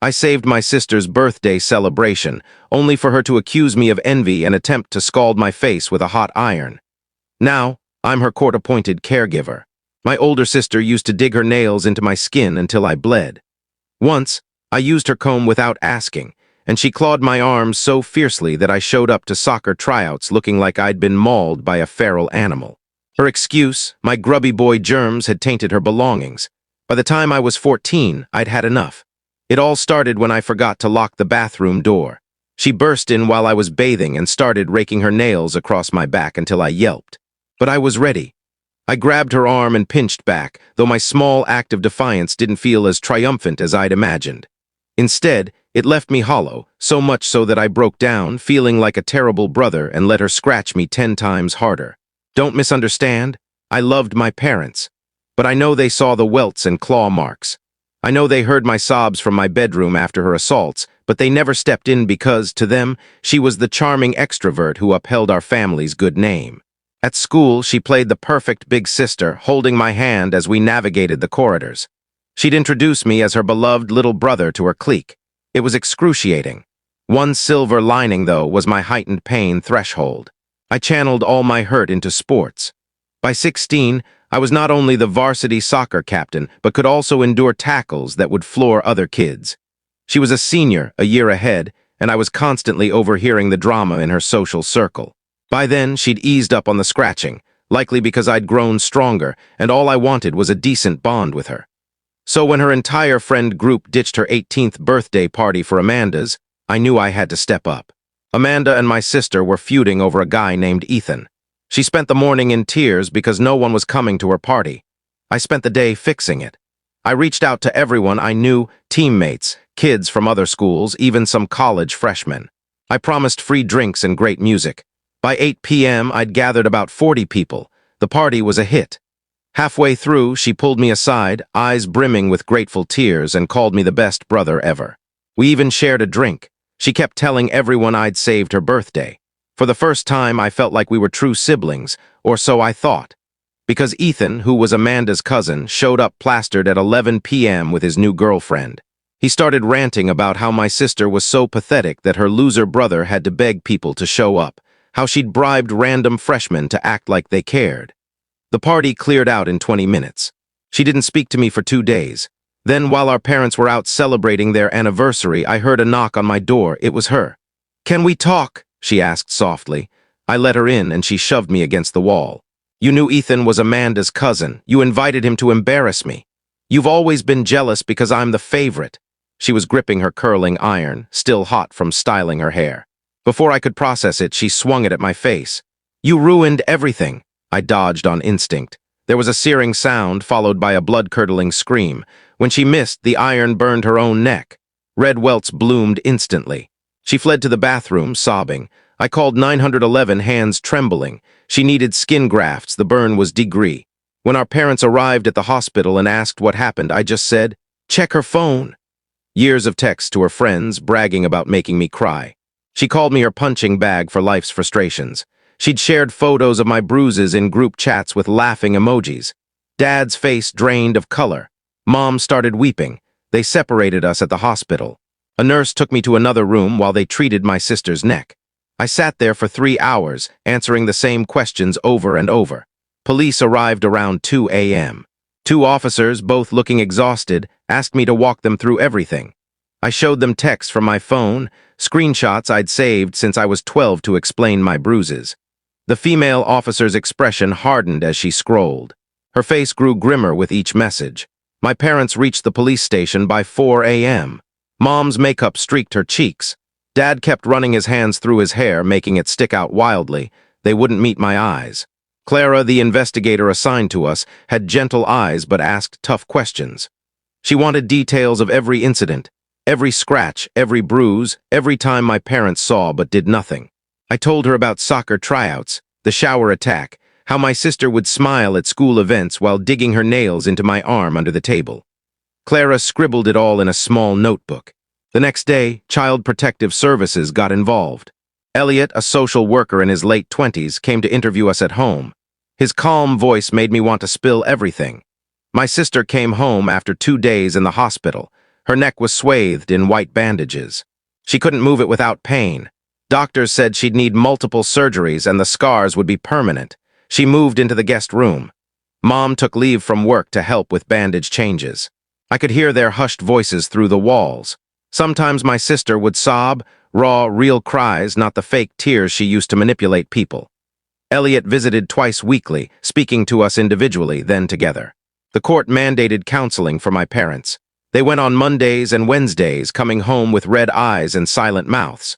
I saved my sister's birthday celebration, only for her to accuse me of envy and attempt to scald my face with a hot iron. Now, I'm her court-appointed caregiver. My older sister used to dig her nails into my skin until I bled. Once, I used her comb without asking, and she clawed my arms so fiercely that I showed up to soccer tryouts looking like I'd been mauled by a feral animal. Her excuse, my grubby boy germs, had tainted her belongings. By the time I was 14, I'd had enough. It all started when I forgot to lock the bathroom door. She burst in while I was bathing and started raking her nails across my back until I yelped. But I was ready. I grabbed her arm and pinched back, though my small act of defiance didn't feel as triumphant as I'd imagined. Instead, it left me hollow, so much so that I broke down, feeling like a terrible brother, and let her scratch me 10 times harder. Don't misunderstand. I loved my parents. But I know they saw the welts and claw marks. I know they heard my sobs from my bedroom after her assaults, but they never stepped in because, to them, she was the charming extrovert who upheld our family's good name. At school, she played the perfect big sister, holding my hand as we navigated the corridors. She'd introduce me as her beloved little brother to her clique. It was excruciating. One silver lining, though, was my heightened pain threshold. I channeled all my hurt into sports. By 16, I was not only the varsity soccer captain, but could also endure tackles that would floor other kids. She was a senior, a year ahead, and I was constantly overhearing the drama in her social circle. By then, she'd eased up on the scratching, likely because I'd grown stronger, and all I wanted was a decent bond with her. So when her entire friend group ditched her 18th birthday party for Amanda's, I knew I had to step up. Amanda and my sister were feuding over a guy named Ethan. She spent the morning in tears because no one was coming to her party. I spent the day fixing it. I reached out to everyone I knew, teammates, kids from other schools, even some college freshmen. I promised free drinks and great music. By 8 p.m., I'd gathered about 40 people. The party was a hit. Halfway through, she pulled me aside, eyes brimming with grateful tears, and called me the best brother ever. We even shared a drink. She kept telling everyone I'd saved her birthday. For the first time, I felt like we were true siblings, or so I thought. Because Ethan, who was Amanda's cousin, showed up plastered at 11 p.m. with his new girlfriend. He started ranting about how my sister was so pathetic that her loser brother had to beg people to show up, how she'd bribed random freshmen to act like they cared. The party cleared out in 20 minutes. She didn't speak to me for 2 days. Then, while our parents were out celebrating their anniversary, I heard a knock on my door. It was her. "Can we talk?" she asked softly. I let her in, and she shoved me against the wall. "You knew Ethan was Amanda's cousin. You invited him to embarrass me. You've always been jealous because I'm the favorite." She was gripping her curling iron, still hot from styling her hair. Before I could process it, she swung it at my face. "You ruined everything." I dodged on instinct. There was a searing sound, followed by a blood-curdling scream. When she missed, the iron burned her own neck. Red welts bloomed instantly. She fled to the bathroom, sobbing. I called 911, hands trembling. She needed skin grafts. The burn was degree. When our parents arrived at the hospital and asked what happened, I just said, "Check her phone." Years of texts to her friends, bragging about making me cry. She called me her punching bag for life's frustrations. She'd shared photos of my bruises in group chats with laughing emojis. Dad's face drained of color. Mom started weeping. They separated us at the hospital. A nurse took me to another room while they treated my sister's neck. I sat there for 3 hours, answering the same questions over and over. Police arrived around 2 a.m. 2 officers, both looking exhausted, asked me to walk them through everything. I showed them texts from my phone, screenshots I'd saved since I was 12 to explain my bruises. The female officer's expression hardened as she scrolled. Her face grew grimmer with each message. My parents reached the police station by 4 a.m. Mom's makeup streaked her cheeks. Dad kept running his hands through his hair, making it stick out wildly. They wouldn't meet my eyes. Clara, the investigator assigned to us, had gentle eyes but asked tough questions. She wanted details of every incident, every scratch, every bruise, every time my parents saw but did nothing. I told her about soccer tryouts, the shower attack, how my sister would smile at school events while digging her nails into my arm under the table. Clara scribbled it all in a small notebook. The next day, Child Protective Services got involved. Elliot, a social worker in his late 20s, came to interview us at home. His calm voice made me want to spill everything. My sister came home after 2 days in the hospital. Her neck was swathed in white bandages. She couldn't move it without pain. Doctors said she'd need multiple surgeries and the scars would be permanent. She moved into the guest room. Mom took leave from work to help with bandage changes. I could hear their hushed voices through the walls. Sometimes my sister would sob, raw, real cries, not the fake tears she used to manipulate people. Elliot visited twice weekly, speaking to us individually, then together. The court mandated counseling for my parents. They went on Mondays and Wednesdays, coming home with red eyes and silent mouths.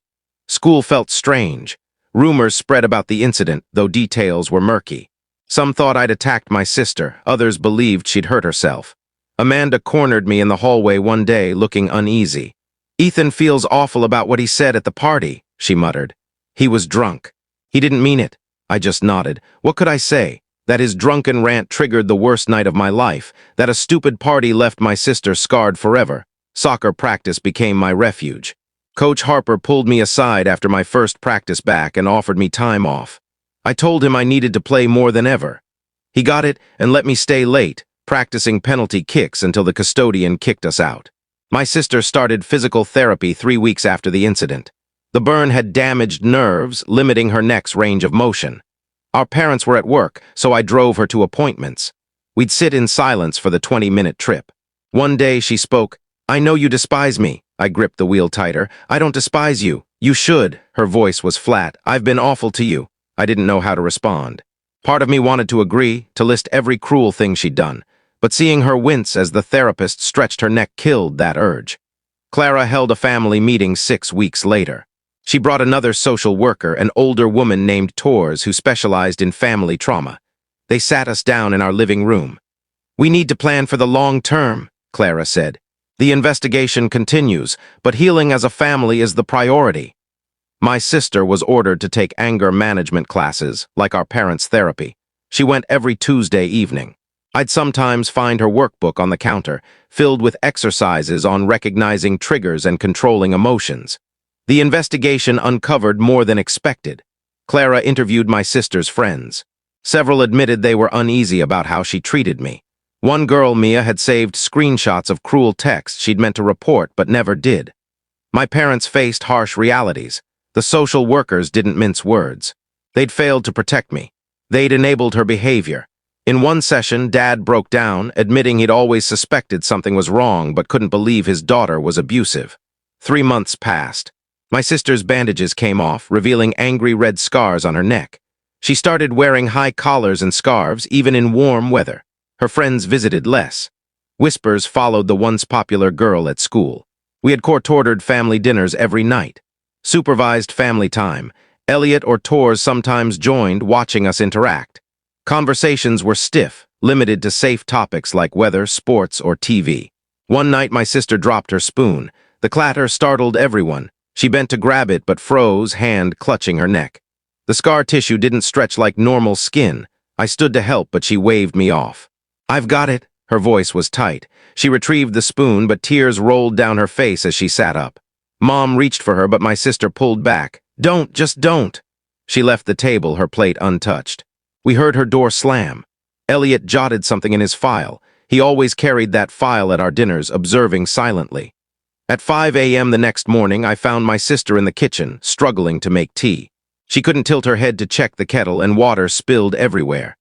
School felt strange. Rumors spread about the incident, though details were murky. Some thought I'd attacked my sister, others believed she'd hurt herself. Amanda cornered me in the hallway one day, looking uneasy. "Ethan feels awful about what he said at the party," she muttered. "He was drunk. He didn't mean it." I just nodded. What could I say? That his drunken rant triggered the worst night of my life, that a stupid party left my sister scarred forever. Soccer practice became my refuge. Coach Harper pulled me aside after my first practice back and offered me time off. I told him I needed to play more than ever. He got it and let me stay late, practicing penalty kicks until the custodian kicked us out. My sister started physical therapy 3 weeks after the incident. The burn had damaged nerves, limiting her neck's range of motion. Our parents were at work, so I drove her to appointments. We'd sit in silence for the 20-minute trip. One day she spoke, "I know you despise me." I gripped the wheel tighter. "I don't despise you. You should." Her voice was flat. "I've been awful to you." I didn't know how to respond. Part of me wanted to agree, to list every cruel thing she'd done. But seeing her wince as the therapist stretched her neck killed that urge. Clara held a family meeting 6 weeks later. She brought another social worker, an older woman named Tors who specialized in family trauma. They sat us down in our living room. "We need to plan for the long term," Clara said. "The investigation continues, but healing as a family is the priority." My sister was ordered to take anger management classes, like our parents' therapy. She went every Tuesday evening. I'd sometimes find her workbook on the counter, filled with exercises on recognizing triggers and controlling emotions. The investigation uncovered more than expected. Clara interviewed my sister's friends. Several admitted they were uneasy about how she treated me. One girl, Mia, had saved screenshots of cruel texts she'd meant to report but never did. My parents faced harsh realities. The social workers didn't mince words. They'd failed to protect me. They'd enabled her behavior. In one session, Dad broke down, admitting he'd always suspected something was wrong but couldn't believe his daughter was abusive. 3 months passed. My sister's bandages came off, revealing angry red scars on her neck. She started wearing high collars and scarves, even in warm weather. Her friends visited less. Whispers followed the once popular girl at school. We had court-ordered family dinners every night. Supervised family time. Elliot or Tors sometimes joined, watching us interact. Conversations were stiff, limited to safe topics like weather, sports, or TV. One night my sister dropped her spoon. The clatter startled everyone. She bent to grab it but froze, hand clutching her neck. The scar tissue didn't stretch like normal skin. I stood to help, but she waved me off. "I've got it." Her voice was tight. She retrieved the spoon, but tears rolled down her face as she sat up. Mom reached for her, but my sister pulled back. "Don't, just don't." She left the table, her plate untouched. We heard her door slam. Elliot jotted something in his file. He always carried that file at our dinners, observing silently. At 5 a.m. the next morning, I found my sister in the kitchen, struggling to make tea. She couldn't tilt her head to check the kettle, and water spilled everywhere.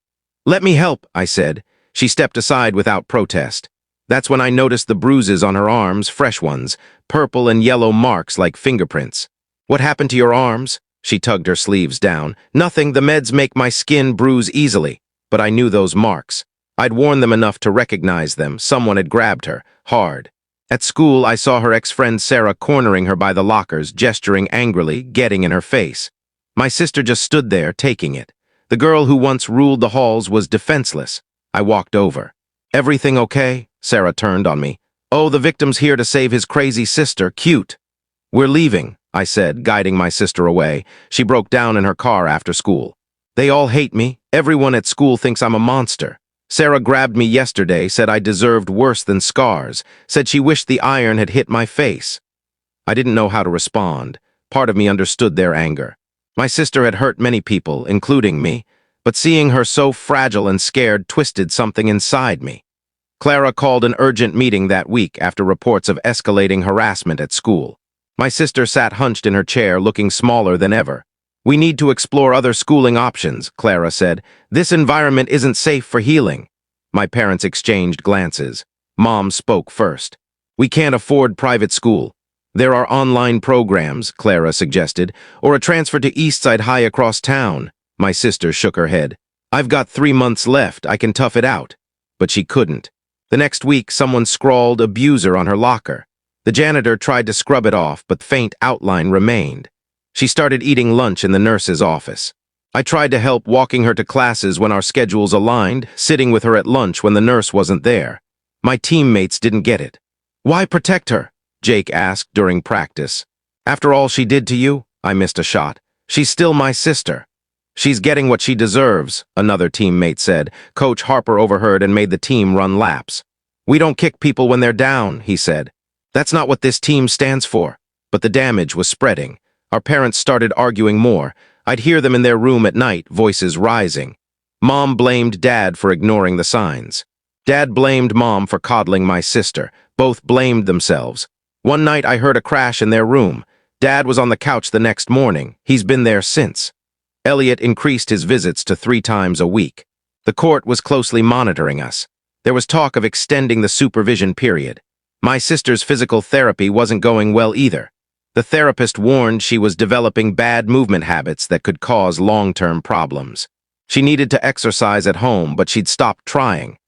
"Let me help," I said. She stepped aside without protest. That's when I noticed the bruises on her arms, fresh ones, purple and yellow marks like fingerprints. "What happened to your arms?" She tugged her sleeves down. "Nothing, the meds make my skin bruise easily." But I knew those marks. I'd worn them enough to recognize them. Someone had grabbed her, hard. At school, I saw her ex-friend Sarah cornering her by the lockers, gesturing angrily, getting in her face. My sister just stood there, taking it. The girl who once ruled the halls was defenseless. I walked over. "Everything okay?" Sarah turned on me. "Oh, the victim's here to save his crazy sister. Cute." "We're leaving," I said, guiding my sister away. She broke down in her car after school. "They all hate me. Everyone at school thinks I'm a monster. Sarah grabbed me yesterday, said I deserved worse than scars, said she wished the iron had hit my face." I didn't know how to respond. Part of me understood their anger. My sister had hurt many people, including me, but seeing her so fragile and scared twisted something inside me. Clara called an urgent meeting that week after reports of escalating harassment at school. My sister sat hunched in her chair, looking smaller than ever. "We need to explore other schooling options," Clara said. "This environment isn't safe for healing." My parents exchanged glances. Mom spoke first. "We can't afford private school. There are online programs," Clara suggested, "or a transfer to Eastside High across town." My sister shook her head. "I've got 3 months left. I can tough it out." But she couldn't. The next week, someone scrawled "abuser" on her locker. The janitor tried to scrub it off, but the faint outline remained. She started eating lunch in the nurse's office. I tried to help, walking her to classes when our schedules aligned, sitting with her at lunch when the nurse wasn't there. My teammates didn't get it. "Why protect her?" Jake asked during practice. "After all she did to you?" I missed a shot. "She's still my sister." "She's getting what she deserves," another teammate said. Coach Harper overheard and made the team run laps. "We don't kick people when they're down," he said. "That's not what this team stands for." But the damage was spreading. Our parents started arguing more. I'd hear them in their room at night, voices rising. Mom blamed Dad for ignoring the signs. Dad blamed Mom for coddling my sister. Both blamed themselves. One night I heard a crash in their room. Dad was on the couch the next morning. He's been there since. Elliot increased his visits to 3 times a week. The court was closely monitoring us. There was talk of extending the supervision period. My sister's physical therapy wasn't going well either. The therapist warned she was developing bad movement habits that could cause long-term problems. She needed to exercise at home, but she'd stopped trying.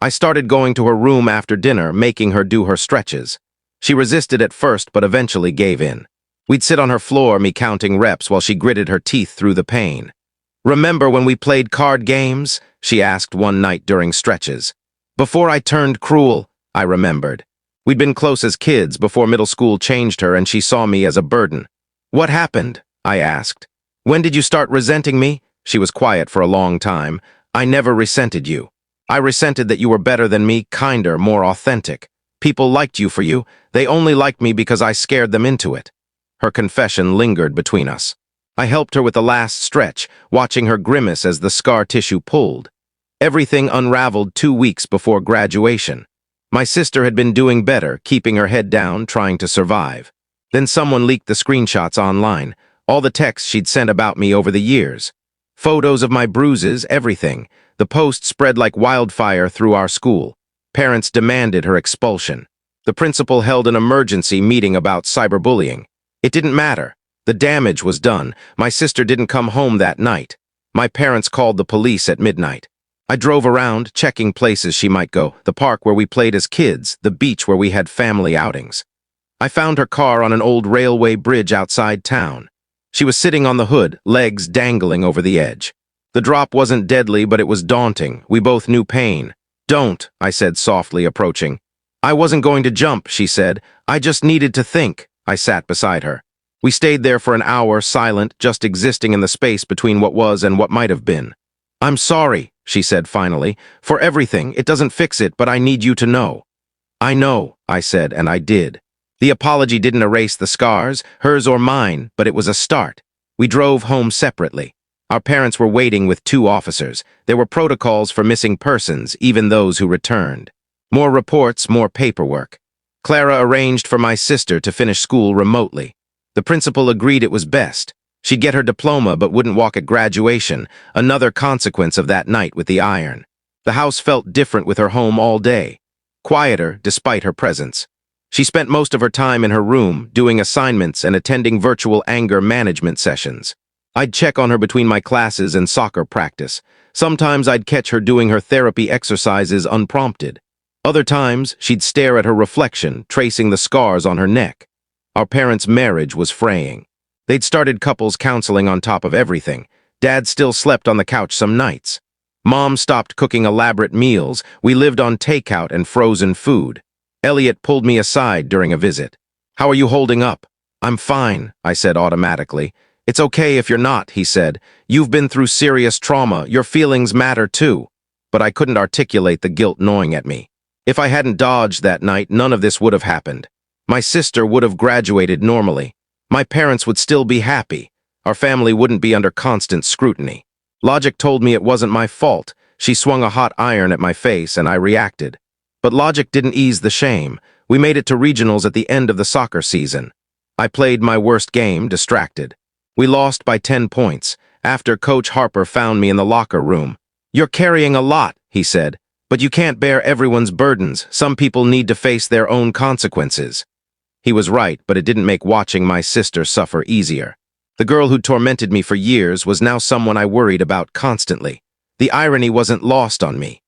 I started going to her room after dinner, making her do her stretches. She resisted at first, but eventually gave in. We'd sit on her floor, me counting reps while she gritted her teeth through the pain. "Remember when we played card games?" she asked one night during stretches. "Before I turned cruel," I remembered. We'd been close as kids before middle school changed her and she saw me as a burden. "What happened?" I asked. "When did you start resenting me?" She was quiet for a long time. "I never resented you. I resented that you were better than me, kinder, more authentic. People liked you for you. They only liked me because I scared them into it." Her confession lingered between us. I helped her with the last stretch, watching her grimace as the scar tissue pulled. Everything unraveled 2 weeks before graduation. My sister had been doing better, keeping her head down, trying to survive. Then someone leaked the screenshots online, all the texts she'd sent about me over the years. Photos of my bruises, everything. The post spread like wildfire through our school. Parents demanded her expulsion. The principal held an emergency meeting about cyberbullying. It didn't matter. The damage was done. My sister didn't come home that night. My parents called the police at midnight. I drove around, checking places she might go, the park where we played as kids, the beach where we had family outings. I found her car on an old railway bridge outside town. She was sitting on the hood, legs dangling over the edge. The drop wasn't deadly, but it was daunting. We both knew pain. "Don't," I said softly, approaching. "I wasn't going to jump," she said. "I just needed to think." I sat beside her. We stayed there for an hour, silent, just existing in the space between what was and what might have been. "I'm sorry," she said finally, "for everything. It doesn't fix it, but I need you to know." "I know," I said, and I did. The apology didn't erase the scars, hers or mine, but it was a start. We drove home separately. Our parents were waiting with 2 officers. There were protocols for missing persons, even those who returned. More reports, more paperwork. Clara arranged for my sister to finish school remotely. The principal agreed it was best. She'd get her diploma but wouldn't walk at graduation, another consequence of that night with the iron. The house felt different with her home all day. Quieter, despite her presence. She spent most of her time in her room, doing assignments and attending virtual anger management sessions. I'd check on her between my classes and soccer practice. Sometimes I'd catch her doing her therapy exercises unprompted. Other times, she'd stare at her reflection, tracing the scars on her neck. Our parents' marriage was fraying. They'd started couples counseling on top of everything. Dad still slept on the couch some nights. Mom stopped cooking elaborate meals. We lived on takeout and frozen food. Elliot pulled me aside during a visit. "How are you holding up?" "I'm fine," I said automatically. "It's okay if you're not," he said. "You've been through serious trauma. Your feelings matter too." But I couldn't articulate the guilt gnawing at me. If I hadn't dodged that night, none of this would have happened. My sister would have graduated normally. My parents would still be happy. Our family wouldn't be under constant scrutiny. Logic told me it wasn't my fault. She swung a hot iron at my face and I reacted. But logic didn't ease the shame. We made it to regionals at the end of the soccer season. I played my worst game, distracted. We lost by 10 points, after Coach Harper found me in the locker room. "You're carrying a lot," he said, "but you can't bear everyone's burdens. Some people need to face their own consequences." He was right, but it didn't make watching my sister suffer easier. The girl who tormented me for years was now someone I worried about constantly. The irony wasn't lost on me.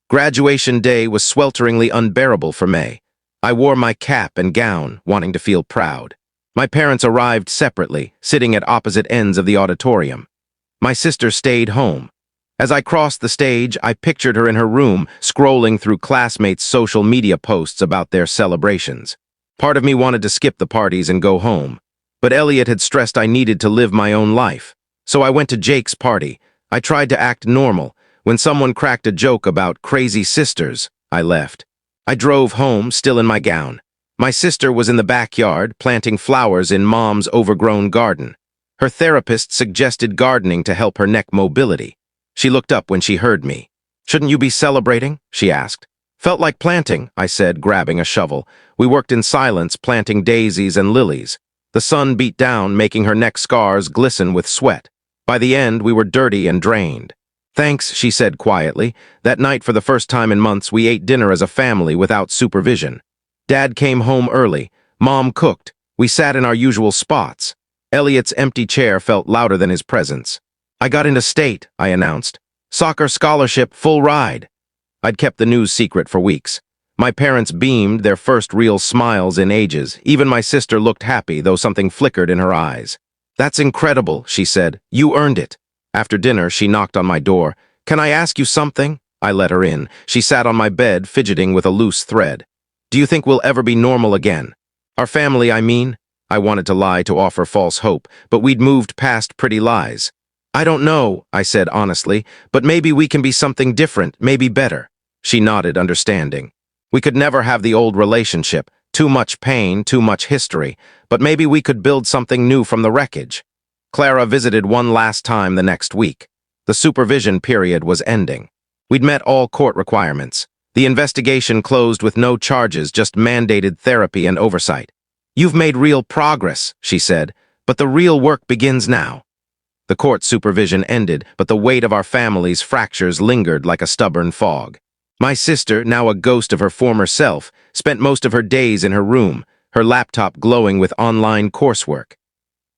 Graduation day was swelteringly unbearable for May. I wore my cap and gown, wanting to feel proud. My parents arrived separately, sitting at opposite ends of the auditorium. My sister stayed home. As I crossed the stage, I pictured her in her room, scrolling through classmates' social media posts about their celebrations. Part of me wanted to skip the parties and go home. But Elliot had stressed I needed to live my own life. So I went to Jake's party. I tried to act normal. When someone cracked a joke about crazy sisters, I left. I drove home, still in my gown. My sister was in the backyard, planting flowers in Mom's overgrown garden. Her therapist suggested gardening to help her neck mobility. She looked up when she heard me. "Shouldn't you be celebrating?" she asked. "Felt like planting," I said, grabbing a shovel. We worked in silence, planting daisies and lilies. The sun beat down, making her neck scars glisten with sweat. By the end, we were dirty and drained. "Thanks," she said quietly. That night, for the first time in months, we ate dinner as a family without supervision. Dad came home early. Mom cooked. We sat in our usual spots. Elliot's empty chair felt louder than his presence. "I got into state," I announced. "Soccer scholarship, full ride." I'd kept the news secret for weeks. My parents beamed, their first real smiles in ages. Even my sister looked happy, though something flickered in her eyes. "That's incredible," she said. "You earned it." After dinner, she knocked on my door. "Can I ask you something?" I let her in. She sat on my bed, fidgeting with a loose thread. "Do you think we'll ever be normal again? Our family, I mean?" I wanted to lie to offer false hope, but we'd moved past pretty lies. "I don't know," I said honestly, "but maybe we can be something different, maybe better." She nodded, understanding. We could never have the old relationship, too much pain, too much history, but maybe we could build something new from the wreckage. Clara visited one last time the next week. The supervision period was ending. We'd met all court requirements. The investigation closed with no charges, just mandated therapy and oversight. "You've made real progress," she said, "but the real work begins now." The court supervision ended, but the weight of our family's fractures lingered like a stubborn fog. My sister, now a ghost of her former self, spent most of her days in her room, her laptop glowing with online coursework.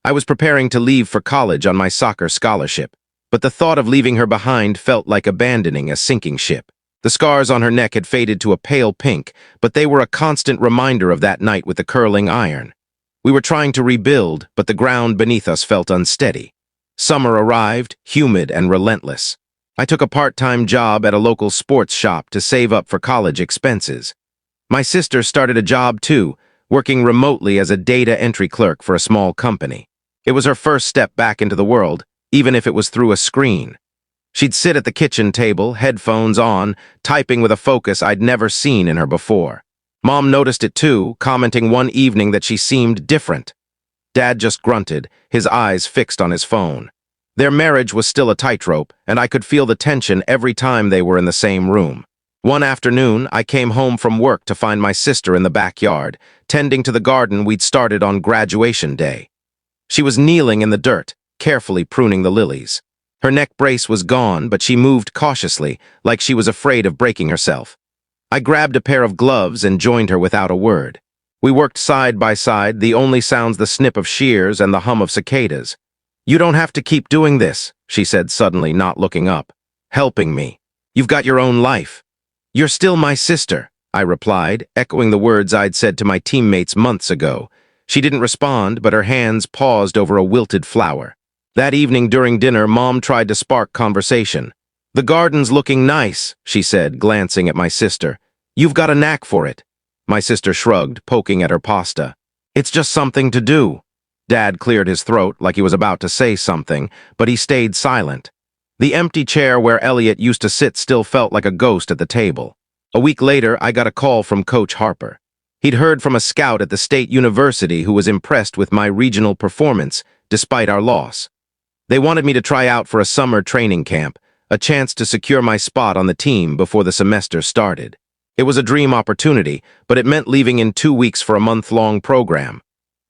I was preparing to leave for college on my soccer scholarship, but the thought of leaving her behind felt like abandoning a sinking ship. The scars on her neck had faded to a pale pink, but they were a constant reminder of that night with the curling iron. We were trying to rebuild, but the ground beneath us felt unsteady. Summer arrived, humid and relentless. I took a part-time job at a local sports shop to save up for college expenses. My sister started a job too, working remotely as a data entry clerk for a small company. It was her first step back into the world, even if it was through a screen. She'd sit at the kitchen table, headphones on, typing with a focus I'd never seen in her before. Mom noticed it too, commenting one evening that she seemed different. Dad just grunted, his eyes fixed on his phone. Their marriage was still a tightrope, and I could feel the tension every time they were in the same room. One afternoon, I came home from work to find my sister in the backyard, tending to the garden we'd started on graduation day. She was kneeling in the dirt, carefully pruning the lilies. Her neck brace was gone, but she moved cautiously, like she was afraid of breaking herself. I grabbed a pair of gloves and joined her without a word. We worked side by side, the only sounds the snip of shears and the hum of cicadas. "You don't have to keep doing this," she said suddenly, not looking up. "Helping me. You've got your own life." "You're still my sister," I replied, echoing the words I'd said to my teammates months ago. She didn't respond, but her hands paused over a wilted flower. That evening during dinner, Mom tried to spark conversation. "The garden's looking nice," she said, glancing at my sister. "You've got a knack for it." My sister shrugged, poking at her pasta. "It's just something to do." Dad cleared his throat like he was about to say something, but he stayed silent. The empty chair where Elliot used to sit still felt like a ghost at the table. A week later, I got a call from Coach Harper. He'd heard from a scout at the state university who was impressed with my regional performance, despite our loss. They wanted me to try out for a summer training camp, a chance to secure my spot on the team before the semester started. It was a dream opportunity, but it meant leaving in 2 weeks for a month-long program.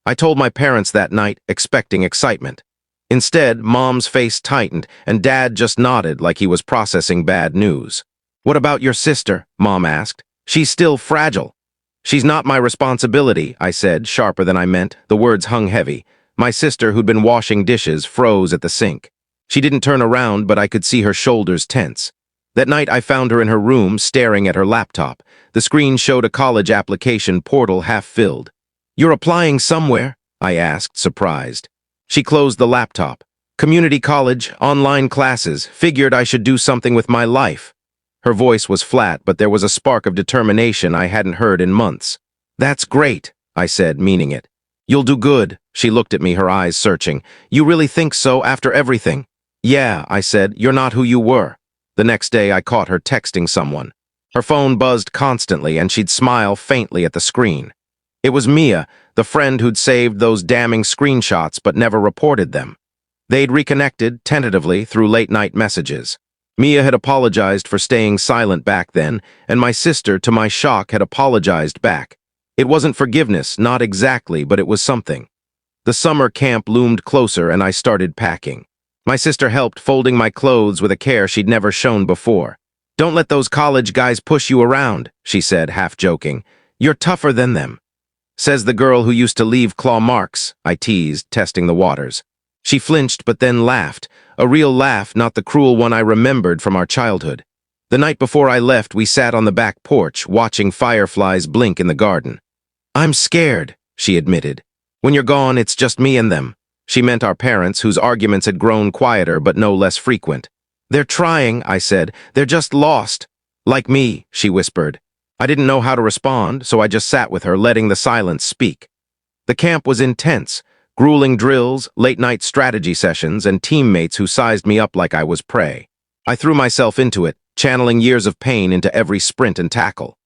I told my parents that night, expecting excitement. Instead, Mom's face tightened, and Dad just nodded like he was processing bad news. "What about your sister?" Mom asked. "She's still fragile." "She's not my responsibility," I said, sharper than I meant. The words hung heavy. My sister, who'd been washing dishes, froze at the sink. She didn't turn around, but I could see her shoulders tense. That night, I found her in her room, staring at her laptop. The screen showed a college application portal half-filled. "You're applying somewhere?" I asked, surprised. She closed the laptop. "Community college, online classes, figured I should do something with my life." Her voice was flat, but there was a spark of determination I hadn't heard in months. "That's great," I said, meaning it. "You'll do good." She looked at me, her eyes searching. "You really think so after everything?" "Yeah," I said, "you're not who you were." The next day, I caught her texting someone. Her phone buzzed constantly, and she'd smile faintly at the screen. It was Mia, the friend who'd saved those damning screenshots but never reported them. They'd reconnected, tentatively, through late-night messages. Mia had apologized for staying silent back then, and my sister, to my shock, had apologized back. It wasn't forgiveness, not exactly, but it was something. The summer camp loomed closer, and I started packing. My sister helped, folding my clothes with a care she'd never shown before. "Don't let those college guys push you around," she said, half joking. "You're tougher than them." "Says the girl who used to leave claw marks," I teased, testing the waters. She flinched but then laughed, a real laugh, not the cruel one I remembered from our childhood. The night before I left, we sat on the back porch, watching fireflies blink in the garden. "I'm scared," she admitted. "When you're gone, it's just me and them." She meant our parents, whose arguments had grown quieter but no less frequent. "They're trying," I said. "They're just lost." "Like me," she whispered. I didn't know how to respond, so I just sat with her, letting the silence speak. The camp was intense, grueling drills, late-night strategy sessions, and teammates who sized me up like I was prey. I threw myself into it, channeling years of pain into every sprint and tackle.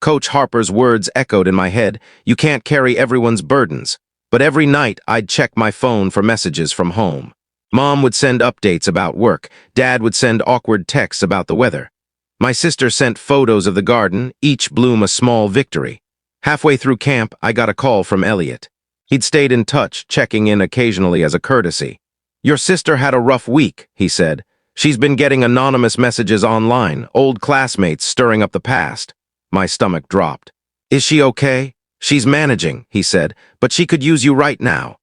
Coach Harper's words echoed in my head, "You can't carry everyone's burdens." But every night, I'd check my phone for messages from home. Mom would send updates about work. Dad would send awkward texts about the weather. My sister sent photos of the garden, each bloom a small victory. Halfway through camp, I got a call from Elliot. He'd stayed in touch, checking in occasionally as a courtesy. "Your sister had a rough week," he said. "She's been getting anonymous messages online, old classmates stirring up the past." My stomach dropped. "Is she okay?" "She's managing," he said, "but she could use you right now."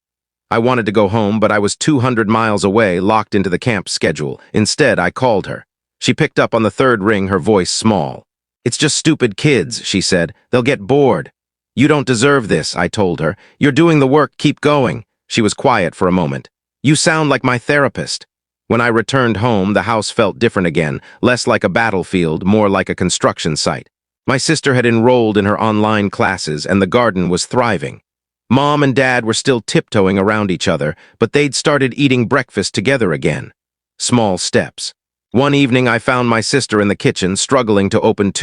I wanted to go home, but I was 200 miles away, locked into the camp schedule. Instead, I called her. She picked up on the third ring, her voice small. "It's just stupid kids," she said. "They'll get bored." "You don't deserve this," I told her. "You're doing the work, keep going." She was quiet for a moment. "You sound like my therapist." When I returned home, the house felt different again, less like a battlefield, more like a construction site. My sister had enrolled in her online classes, and the garden was thriving. Mom and Dad were still tiptoeing around each other, but they'd started eating breakfast together again. Small steps. One evening, I found my sister in the kitchen, struggling to open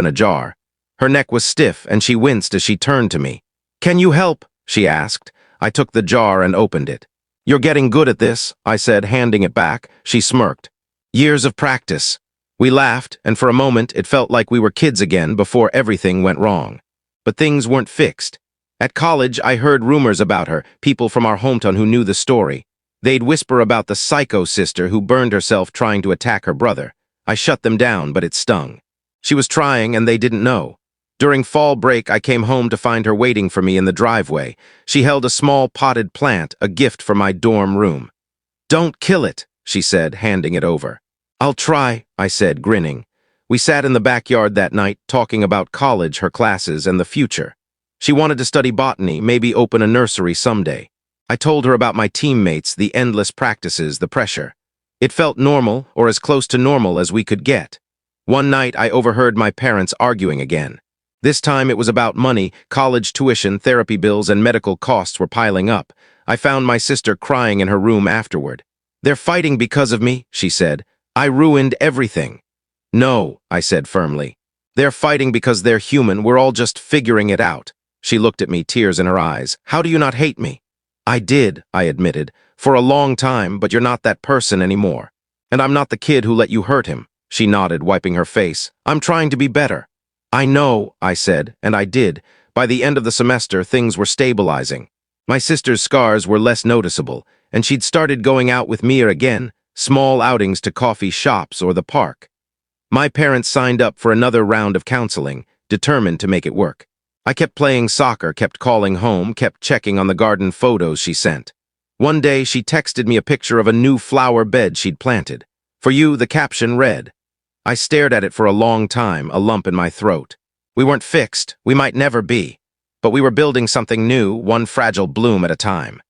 a jar. Her neck was stiff, and she winced as she turned to me. "Can you help?" she asked. I took the jar and opened it. "You're getting good at this," I said, handing it back. She smirked. "Years of practice." We laughed, and for a moment, it felt like we were kids again before everything went wrong. But things weren't fixed. At college, I heard rumors about her, people from our hometown who knew the story. They'd whisper about the psycho sister who burned herself trying to attack her brother. I shut them down, but it stung. She was trying, and they didn't know. During fall break, I came home to find her waiting for me in the driveway. She held a small potted plant, a gift for my dorm room. "Don't kill it," she said, handing it over. "I'll try," I said, grinning. We sat in the backyard that night, talking about college, her classes, and the future. She wanted to study botany, maybe open a nursery someday. I told her about my teammates, the endless practices, the pressure. It felt normal, or as close to normal as we could get. One night, I overheard my parents arguing again. This time it was about money, college tuition, therapy bills, and medical costs were piling up. I found my sister crying in her room afterward. "They're fighting because of me," she said. "I ruined everything." "No," I said firmly. "They're fighting because they're human. We're all just figuring it out." She looked at me, tears in her eyes. "How do you not hate me?" "I did," I admitted, "for a long time, but you're not that person anymore. And I'm not the kid who let you hurt him." She nodded, wiping her face. "I'm trying to be better." I know, I said, and I did. By the end of the semester, things were stabilizing. My sister's scars were less noticeable, and she'd started going out with Mia again, small outings to coffee shops or the park. My parents signed up for another round of counseling, determined to make it work. I kept playing soccer, kept calling home, kept checking on the garden photos she sent. One day, she texted me a picture of a new flower bed she'd planted. For you, the caption read. I stared at it for a long time, a lump in my throat. We weren't fixed, we might never be. But we were building something new, one fragile bloom at a time.